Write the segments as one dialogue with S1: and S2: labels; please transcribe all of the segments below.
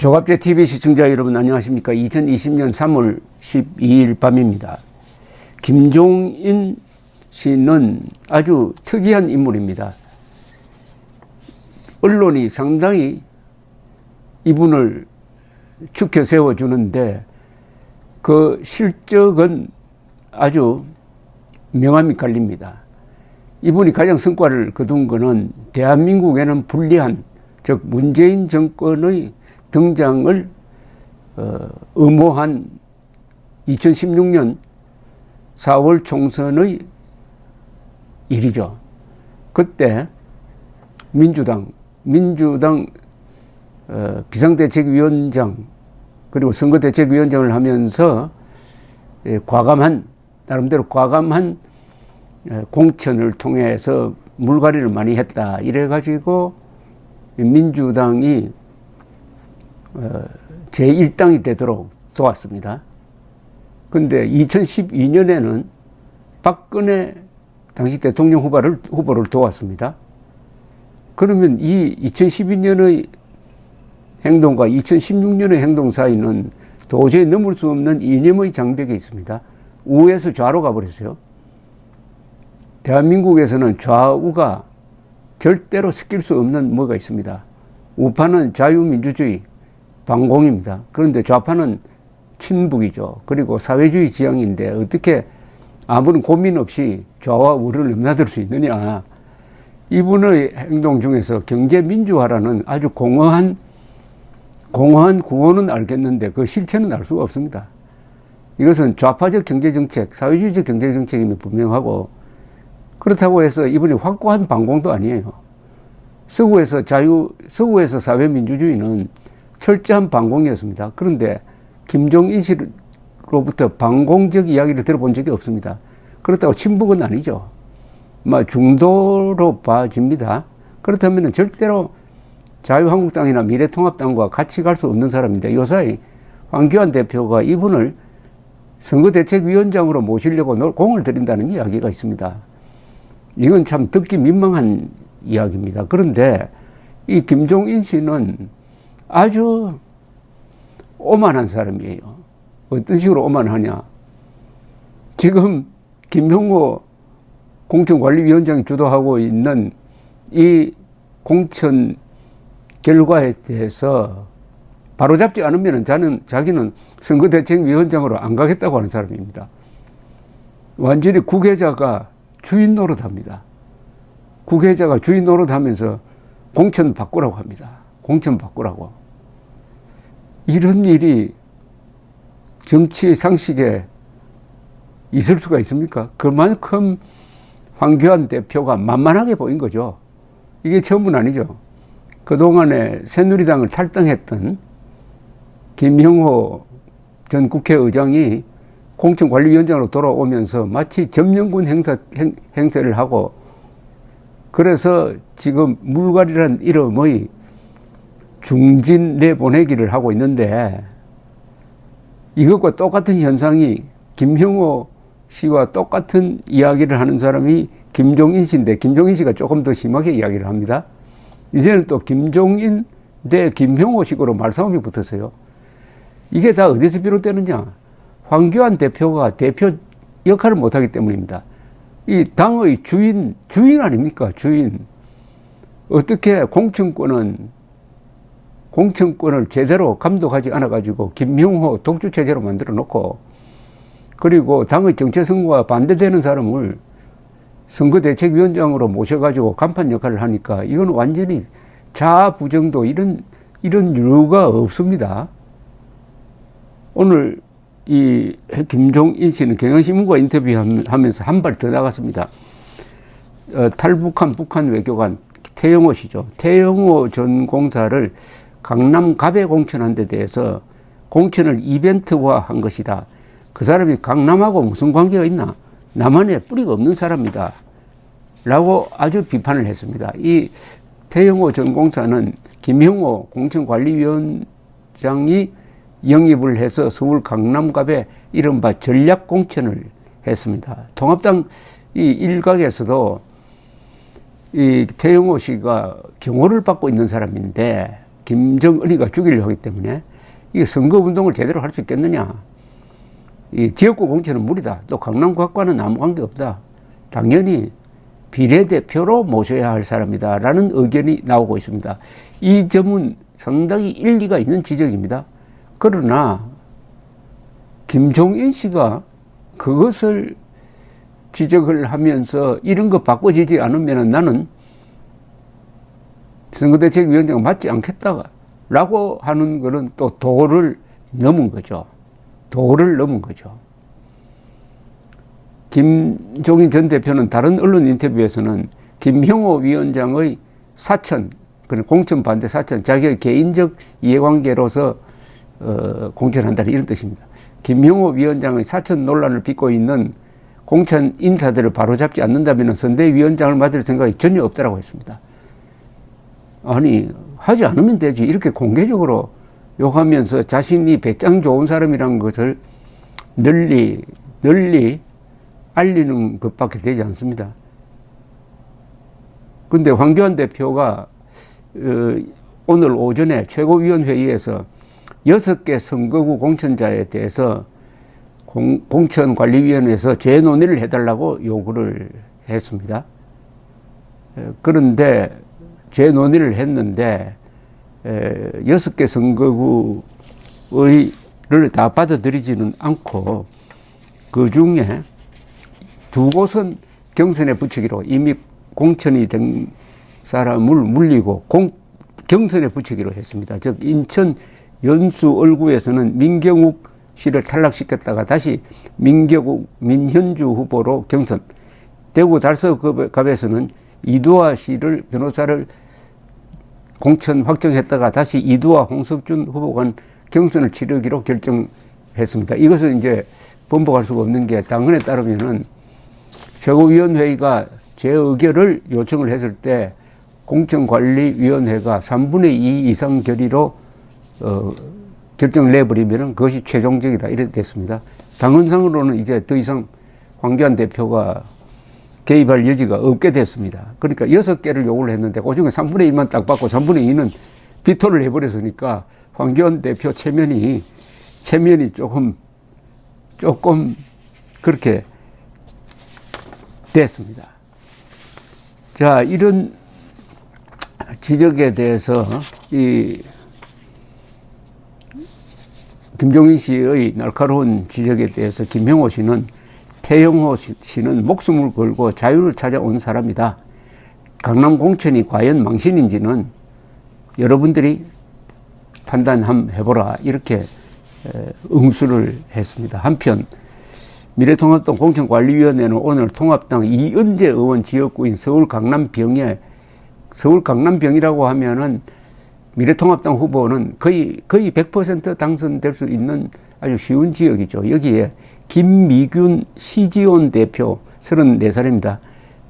S1: 조갑제 TV 시청자 여러분 안녕하십니까. 2020년 3월 12일 밤입니다. 김종인 씨는 아주 특이한 인물입니다. 언론이 상당히 이분을 축켜 세워주는데 그 실적은 아주 명암이 갈립니다. 이분이 가장 성과를 거둔 것은 대한민국에는 불리한, 즉 문재인 정권의 등장을 음모한 2016년 4월 총선의 일이죠. 그때 민주당 비상대책위원장 그리고 선거대책위원장을 하면서 나름대로 과감한 공천을 통해서 물갈이를 많이 했다. 이래가지고 민주당이 제1당이 되도록 도왔습니다. 근데 2012년에는 박근혜 당시 대통령 후보를 도왔습니다. 그러면 이 2012년의 행동과 2016년의 행동 사이는 도저히 넘을 수 없는 이념의 장벽이 있습니다. 우에서 좌로 가버렸어요. 대한민국에서는 좌우가 절대로 섞일 수 없는 뭐가 있습니다. 우파는 자유민주주의, 반공입니다. 그런데 좌파는 친북이죠. 그리고 사회주의 지향인데 어떻게 아무런 고민 없이 좌와 우를 넘나들 수 있느냐. 이분의 행동 중에서 경제민주화라는 아주 공허한 구호는 알겠는데 그 실체는 알 수가 없습니다. 이것은 좌파적 경제정책, 사회주의적 경제정책임이 분명하고, 그렇다고 해서 이분이 확고한 반공도 아니에요. 서구에서 사회민주주의는 철저한 반공이었습니다. 그런데 김종인 씨로부터 반공적 이야기를 들어본 적이 없습니다. 그렇다고 친북은 아니죠. 중도로 봐집니다. 그렇다면 절대로 자유한국당이나 미래통합당과 같이 갈 수 없는 사람인데, 요사이 황교안 대표가 이분을 선거대책위원장으로 모시려고 공을 들인다는 이야기가 있습니다. 이건 참 듣기 민망한 이야기입니다. 그런데 이 김종인 씨는 아주 오만한 사람이에요. 어떤 식으로 오만하냐. 지금 김형호 공천관리위원장이 주도하고 있는 이 공천 결과에 대해서 바로잡지 않으면 자기는 선거대책위원장으로 안 가겠다고 하는 사람입니다. 완전히 국회자가 주인 노릇합니다. 국회자가 주인 노릇하면서 공천 바꾸라고 합니다. 공천 바꾸라고. 이런 일이 정치의 상식에 있을 수가 있습니까? 그만큼 황교안 대표가 만만하게 보인 거죠. 이게 처음은 아니죠. 그동안에 새누리당을 탈당했던 김형호 전 국회의장이 공천관리위원장으로 돌아오면서 마치 점령군 행세를 하고, 그래서 지금 물갈이라는 이름의 중진 내보내기를 하고 있는데, 이것과 똑같은 현상이 김형호 씨와 똑같은 이야기를 하는 사람이 김종인 씨인데, 김종인 씨가 조금 더 심하게 이야기를 합니다. 이제는 또 김종인 대 김형호 식으로 말싸움이 붙었어요. 이게 다 어디서 비롯되느냐. 황교안 대표가 대표 역할을 못하기 때문입니다. 이 당의 주인 아닙니까? 주인. 어떻게 공천권을 제대로 감독하지 않아가지고 김형호 독주체제로 만들어 놓고, 그리고 당의 정체성과 반대되는 사람을 선거대책위원장으로 모셔가지고 간판 역할을 하니까 이건 완전히 자아부정도 이런 이유가 없습니다. 오늘 이 김종인 씨는 경향신문과 인터뷰하면서 한 발 더 나갔습니다. 탈북한 북한 외교관 태영호 씨죠. 태영호 전 공사를 강남 갑에 공천한 데 대해서 공천을 이벤트화한 것이다. 그 사람이 강남하고 무슨 관계가 있나? 남한에 뿌리가 없는 사람이다. 라고 아주 비판을 했습니다. 이 태영호 전 공사는 김형호 공천관리위원장이 영입을 해서 서울 강남갑에 이른바 전략 공천을 했습니다. 통합당 이 일각에서도 이 태영호 씨가 경호를 받고 있는 사람인데 김정은이가 죽이려고 하기 때문에 이 선거운동을 제대로 할 수 있겠느냐. 이 지역구 공천은 무리다. 또 강남구학과는 아무 관계 없다. 당연히 비례대표로 모셔야 할 사람이다 라는 의견이 나오고 있습니다. 이 점은 상당히 일리가 있는 지적입니다. 그러나 김종인 씨가 그것을 지적을 하면서 이런 거 바꿔지지 않으면 나는 선거대책위원장을 맡지 않겠다 라고 하는 것은 또 도를 넘은 거죠. 도를 넘은 거죠. 김종인 전 대표는 다른 언론 인터뷰에서는 김형호 위원장의 사천, 공천 반대 사천, 자기의 개인적 이해관계로서 공천한다 이런 뜻입니다. 김형호 위원장의 사천 논란을 빚고 있는 공천 인사들을 바로잡지 않는다면 선대위원장을 맡을 생각이 전혀 없다고 했습니다. 아니, 하지 않으면 되지. 이렇게 공개적으로 욕하면서 자신이 배짱 좋은 사람이라는 것을 널리 알리는 것밖에 되지 않습니다. 근데 황교안 대표가 오늘 오전에 최고위원회의에서 6개 선거구 공천자에 대해서 공천관리위원회에서 재논의를 해달라고 요구를 했습니다. 그런데 재논의를 했는데 6개 선거구를 다 받아들이지는 않고 그 중에 2곳은 경선에 붙이기로 이미 공천이 된 사람을 물리고 경선에 붙이기로 했습니다. 즉 인천 연수 얼구에서는 민경욱 씨를 탈락시켰다가 다시 민현주 후보로 경선, 대구 달서갑에서는 이두화 씨를 변호사를 공천 확정했다가 다시 이두화 홍석준 후보 간 경선을 치르기로 결정했습니다. 이것은 이제 번복할 수가 없는 게 당헌에 따르면은 최고위원회의가 재의결을 요청을 했을 때 공천관리위원회가 3분의 2 이상 결의로 결정을 내버리면 그것이 최종적이다 이렇게 됐습니다. 당헌상으로는 이제 더 이상 황교안 대표가 개입할 여지가 없게 됐습니다. 그러니까 6개를 요구를 했는데 그중에 3분의 1만 딱 받고 3분의 2는 비토를 해버렸으니까 황교안 대표 체면이 조금 그렇게 됐습니다. 자, 이런 지적에 대해서 이 김종인 씨의 날카로운 지적에 대해서 김형호 씨는 태영호 씨는 목숨을 걸고 자유를 찾아온 사람이다. 강남 공천이 과연 망신인지는 여러분들이 판단 한번 해보라. 이렇게 응수를 했습니다. 한편 미래통합당 공천관리위원회는 오늘 통합당 이은재 의원 지역구인 서울 강남병이라고 하면은 미래통합당 후보는 거의 100% 당선될 수 있는 아주 쉬운 지역이죠. 여기에 김미균 시지온 대표 34살입니다.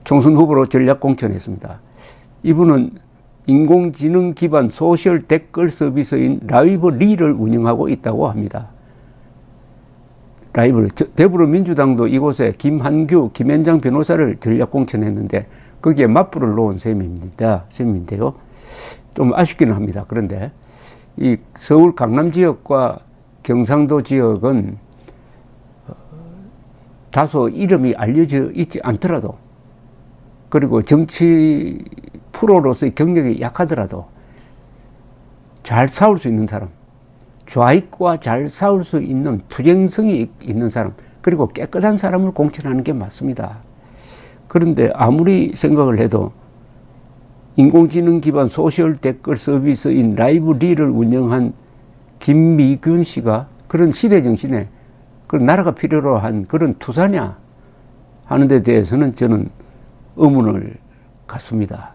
S1: 총선 후보로 전략 공천했습니다. 이분은 인공지능 기반 소셜 댓글 서비스인 라이브리를 운영하고 있다고 합니다. 라이브리. 더불어민주당도 이곳에 김한규, 김현장 변호사를 전략 공천했는데 거기에 맞불을 놓은 셈인데요. 좀 아쉽기는 합니다. 그런데 이 서울 강남 지역과 경상도 지역은 다소 이름이 알려져 있지 않더라도, 그리고 정치 프로로서의 경력이 약하더라도 잘 싸울 수 있는 사람, 좌익과 잘 싸울 수 있는 투쟁성이 있는 사람, 그리고 깨끗한 사람을 공천하는 게 맞습니다. 그런데 아무리 생각을 해도 인공지능 기반 소셜 댓글 서비스인 라이브리를 운영한 김미균 씨가 그런 시대 정신에 그런 나라가 필요로 한 그런 투사냐 하는 데 대해서는 저는 의문을 갖습니다.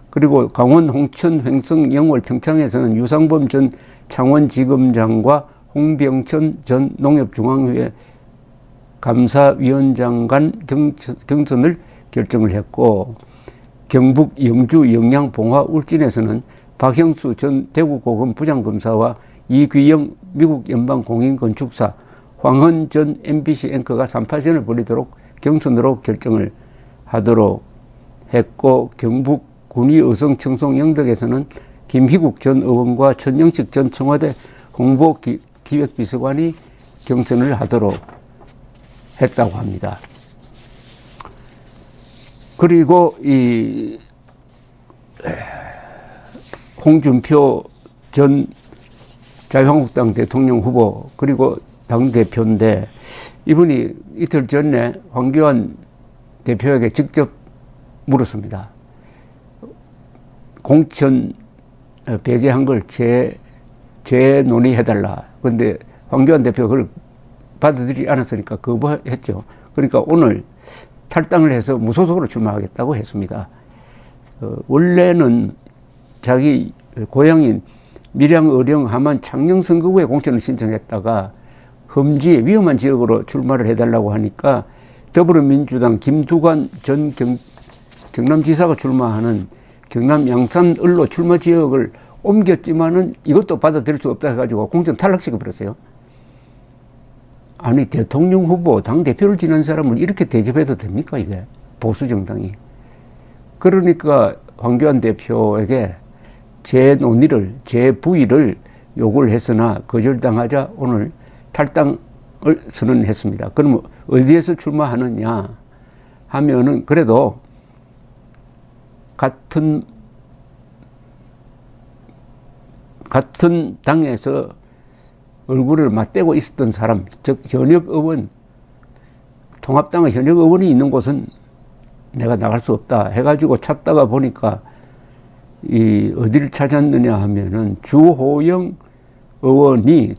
S1: 그리고 강원, 홍천, 횡성, 영월, 평창에서는 유상범 전 창원지검장과 홍병천 전 농협중앙회 감사위원장 간 경선을 결정을 했고, 경북 영주, 영양, 봉화, 울진에서는 박형수 전 대구고검 부장검사와 이귀영 미국 연방공인건축사, 황헌 전 MBC 앵커가 3파전을 벌이도록 경선으로 결정을 하도록 했고, 경북 군위, 의성, 청송, 영덕에서는 김희국 전 의원과 천영식 전 청와대 홍보기획비서관이 경선을 하도록 했다고 합니다. 그리고 이 홍준표 전 자유한국당 대통령 후보 그리고 당대표인데 이분이 이틀 전에 황교안 대표에게 직접 물었습니다. 공천 배제한 걸 재논의해달라. 그런데 황교안 대표가 그걸 받아들이지 않았으니까 거부했죠. 그러니까 오늘 탈당을 해서 무소속으로 출마하겠다고 했습니다. 원래는 자기 고향인 밀양, 어령, 함안, 창녕 선거구에 공천을 신청했다가 험지 위험한 지역으로 출마를 해달라고 하니까 더불어민주당 김두관 전 경남지사가 출마하는 경남 양산을로 출마 지역을 옮겼지만은 이것도 받아들일 수 없다 해가지고 공천 탈락시켜버렸어요. 아니, 대통령 후보, 당대표를 지낸 사람을 이렇게 대접해도 됩니까, 이게? 보수정당이. 그러니까 황교안 대표에게 재논의를, 재부의를 요구를 했으나 거절당하자 오늘 탈당을 선언했습니다. 그러면 어디에서 출마하느냐 하면은 그래도 같은 당에서 얼굴을 맞대고 있었던 사람, 즉 현역 의원, 통합당의 현역 의원이 있는 곳은 내가 나갈 수 없다 해가지고 찾다가 보니까 이 어디를 찾았느냐 하면은 주호영 의원이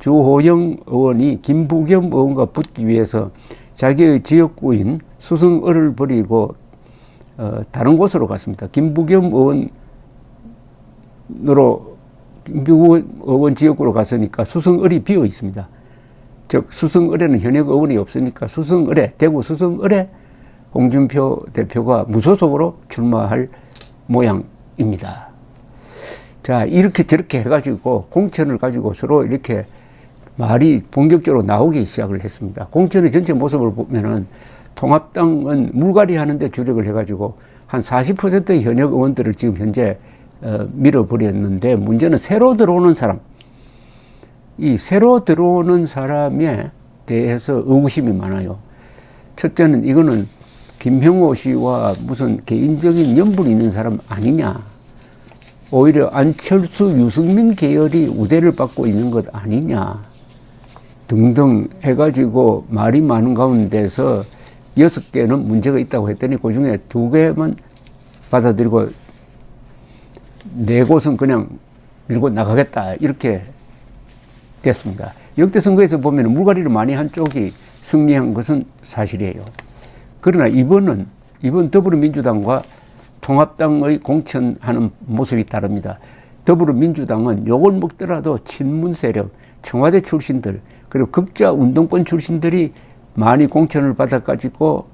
S1: 김부겸 의원과 붙기 위해서 자기의 지역구인 수성을을 버리고 다른 곳으로 갔습니다. 김부겸 의원 지역구로 갔으니까 수성을이 비어 있습니다. 즉 수성을에는 현역 의원이 없으니까 수성을에, 대구 수성을에 홍준표 대표가 무소속으로 출마할 모양입니다. 자, 이렇게 저렇게 해가지고 공천을 가지고 서로 이렇게 말이 본격적으로 나오기 시작을 했습니다. 공천의 전체 모습을 보면은 통합당은 물갈이 하는데 주력을 해가지고 한 40%의 현역 의원들을 지금 현재 밀어버렸는데 문제는 새로 들어오는 사람, 이 새로 들어오는 사람에 대해서 의구심이 많아요. 첫째는 이거는 김형호 씨와 무슨 개인적인 연분이 있는 사람 아니냐. 오히려 안철수, 유승민 계열이 우대를 받고 있는 것 아니냐. 등등 해가지고 말이 많은 가운데서 6개는 문제가 있다고 했더니 그 중에 2개만 받아들이고 4곳은 그냥 밀고 나가겠다. 이렇게 됐습니다. 역대 선거에서 보면 물갈이를 많이 한 쪽이 승리한 것은 사실이에요. 그러나 이번 더불어민주당과 통합당의 공천하는 모습이 다릅니다. 더불어민주당은 욕을 먹더라도 친문 세력, 청와대 출신들, 그리고 극자 운동권 출신들이 많이 공천을 받아가지고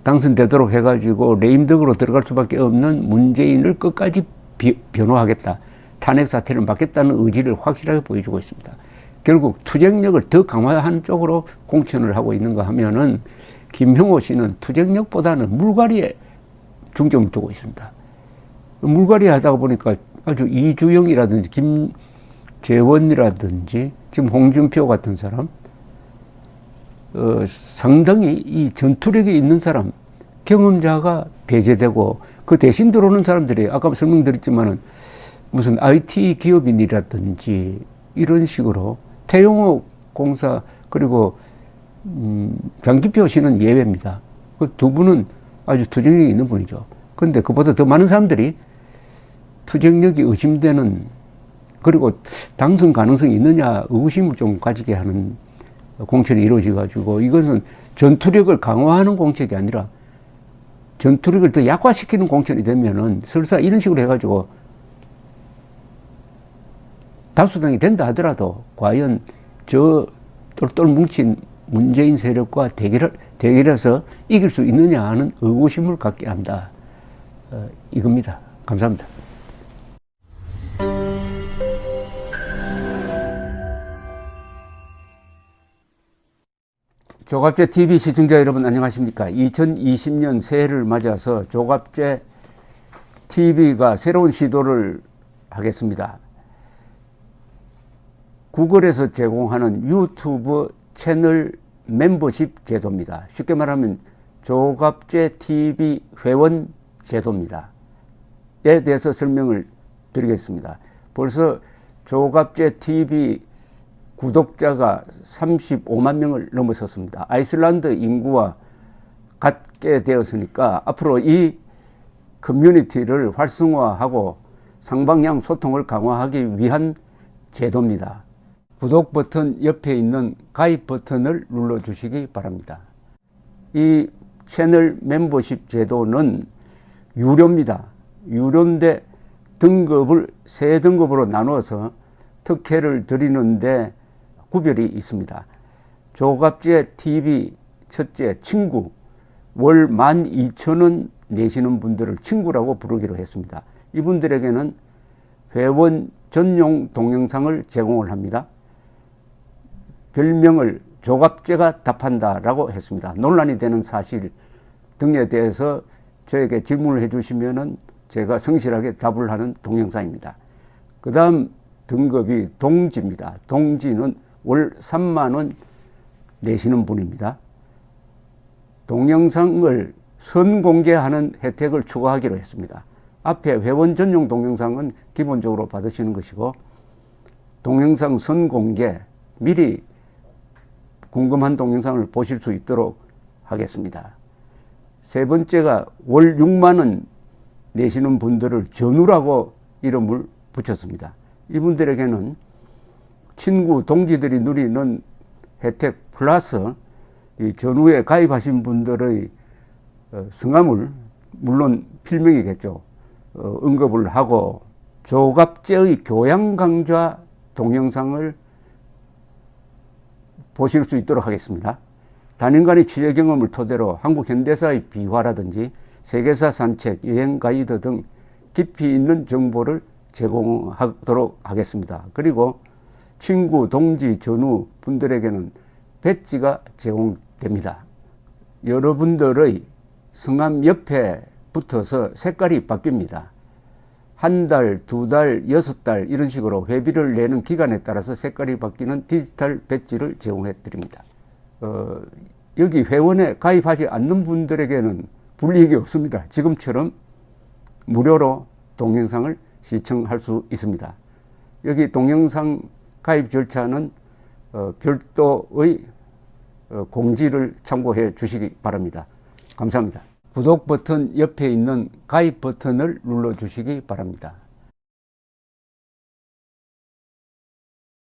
S1: 당선되도록 해가지고 레임덕으로 들어갈 수밖에 없는 문재인을 끝까지 변호하겠다. 탄핵 사태를 막겠다는 의지를 확실하게 보여주고 있습니다. 결국 투쟁력을 더 강화하는 쪽으로 공천을 하고 있는가 하면은 김형호 씨는 투쟁력보다는 물갈이에 중점을 두고 있습니다. 물갈이 하다가 보니까 아주 이주영이라든지 김재원이라든지 지금 홍준표 같은 사람, 상당히 이 전투력이 있는 사람, 경험자가 배제되고 그 대신 들어오는 사람들이 아까 설명드렸지만은 무슨 IT 기업인이라든지 이런 식으로 태용호 공사 그리고 장기표 씨는 예외입니다. 그 2분은 아주 투쟁력이 있는 분이죠. 그런데 그보다 더 많은 사람들이 투쟁력이 의심되는 그리고 당선 가능성이 있느냐 의구심을 좀 가지게 하는 공천이 이루어져가지고 이것은 전투력을 강화하는 공천이 아니라 전투력을 더 약화시키는 공천이 되면은 설사 이런 식으로 해가지고 다수당이 된다 하더라도 과연 저 똘똘 뭉친 문재인 세력과 대결해서 이길 수 있느냐 하는 의구심을 갖게 한다. 이겁니다. 감사합니다. 조갑제 TV 시청자 여러분 안녕하십니까? 2020년 새해를 맞아서 조갑제 TV가 새로운 시도를 하겠습니다. 구글에서 제공하는 유튜브 채널 멤버십 제도입니다. 쉽게 말하면 조갑제 TV 회원 제도입니다. 에 대해서 설명을 드리겠습니다. 벌써 조갑제 TV 구독자가 35만 명을 넘어섰습니다. 아이슬란드 인구와 같게 되었으니까 앞으로 이 커뮤니티를 활성화하고 상방향 소통을 강화하기 위한 제도입니다. 구독 버튼 옆에 있는 가입 버튼을 눌러주시기 바랍니다. 이 채널 멤버십 제도는 유료입니다. 유료인데 등급을 세 등급으로 나누어서 특혜를 드리는데 구별이 있습니다. 조갑제 TV 첫째 친구, 월 12,000원 내시는 분들을 친구라고 부르기로 했습니다. 이분들에게는 회원 전용 동영상을 제공을 합니다. 별명을 조갑제가 답한다라고 했습니다. 논란이 되는 사실 등에 대해서 저에게 질문을 해주시면은 제가 성실하게 답을 하는 동영상입니다. 그 다음 등급이 동지입니다. 동지는 월 3만 원 내시는 분입니다. 동영상을 선공개하는 혜택을 추가하기로 했습니다. 앞에 회원 전용 동영상은 기본적으로 받으시는 것이고, 동영상 선공개, 미리 궁금한 동영상을 보실 수 있도록 하겠습니다. 세 번째가 월 6만 원 내시는 분들을 전우라고 이름을 붙였습니다. 이분들에게는 친구, 동지들이 누리는 혜택 플러스 이 전우에 가입하신 분들의 성함을, 물론 필명이겠죠, 언급을 하고 조갑제의 교양 강좌 동영상을 보실 수 있도록 하겠습니다. 단연간의 취재 경험을 토대로 한국 현대사의 비화라든지 세계사 산책, 여행 가이드 등 깊이 있는 정보를 제공하도록 하겠습니다. 그리고 친구, 동지, 전우 분들에게는 배지가 제공됩니다. 여러분들의 성함 옆에 붙어서 색깔이 바뀝니다. 한 달, 두 달, 6달 이런 식으로 회비를 내는 기간에 따라서 색깔이 바뀌는 디지털 배지를 제공해 드립니다. 여기 회원에 가입하지 않는 분들에게는 불이익이 없습니다. 지금처럼 무료로 동영상을 시청할 수 있습니다. 여기 동영상 가입 절차는 별도의 공지를 참고해 주시기 바랍니다. 감사합니다. 구독 버튼 옆에 있는 가입 버튼을 눌러 주시기 바랍니다.